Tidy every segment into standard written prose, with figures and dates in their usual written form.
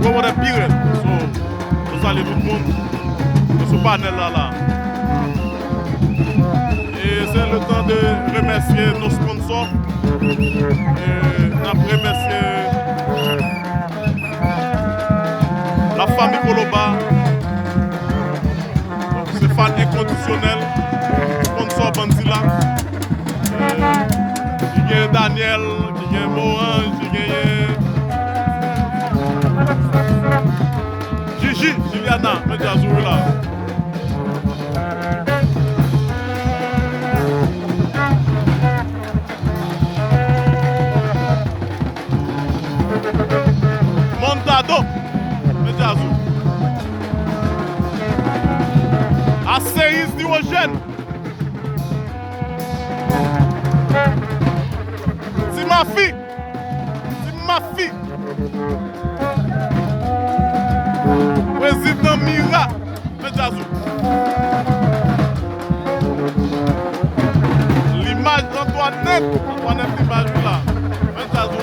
Comment des pires. Je salue tout le monde de ce panel là. Et c'est le temps de remercier nos sponsors. On remercier la famille Koloba, c'est fan inconditionnel, sponsor Banzilla, qui y a Daniel, qui y a Mohan, qui y a Gigi, Juliana, Mediazou là. Montado, Mediazou. Aceis Diogène. C'est ma fille. C'est ma fille. Président Mira, Mediazou. L'image d'Antoinette, l'image là, Mediazou.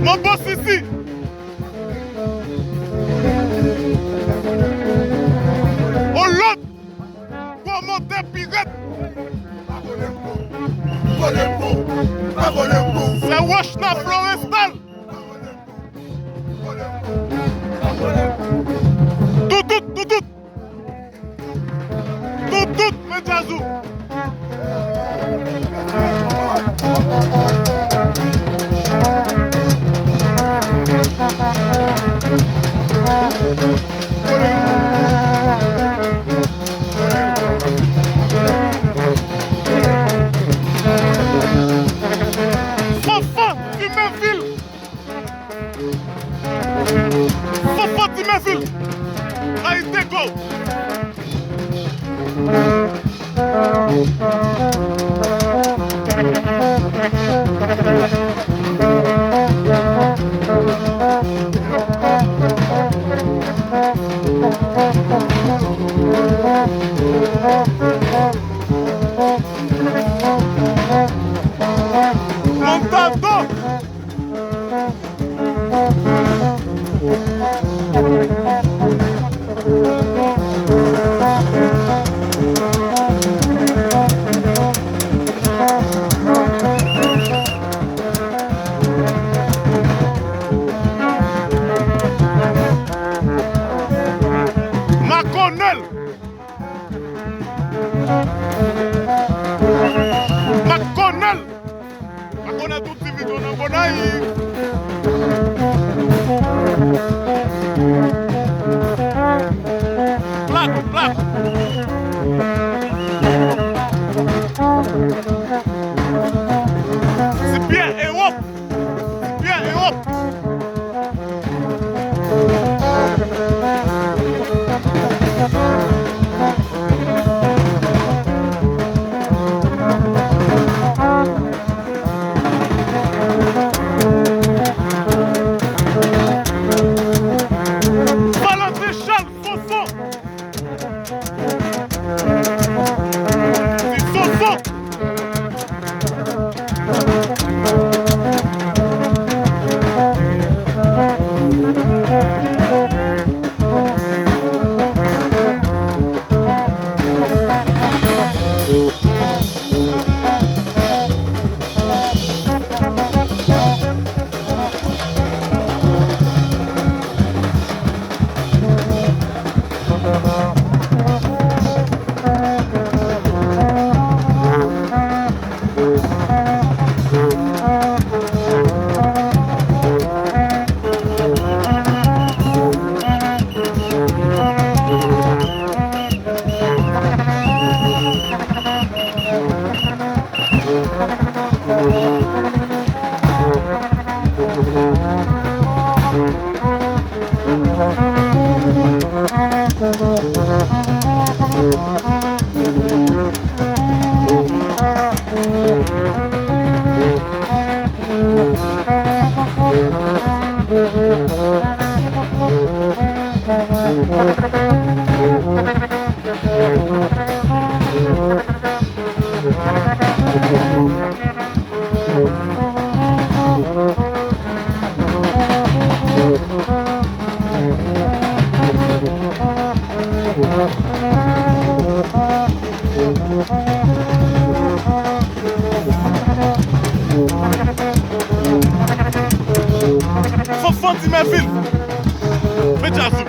Mon boss ici. Hollande, commentaire pirate. C'est Washna Florestal. Tout, Mediazou. Fofo, Timéville. Fofo, Timéville. Haïtego. Montando. Maconel. Maconel tout petit vidéo dans Bonaï. Plaque. C'est bien Europe. صفان زي ما فيلم بجاسم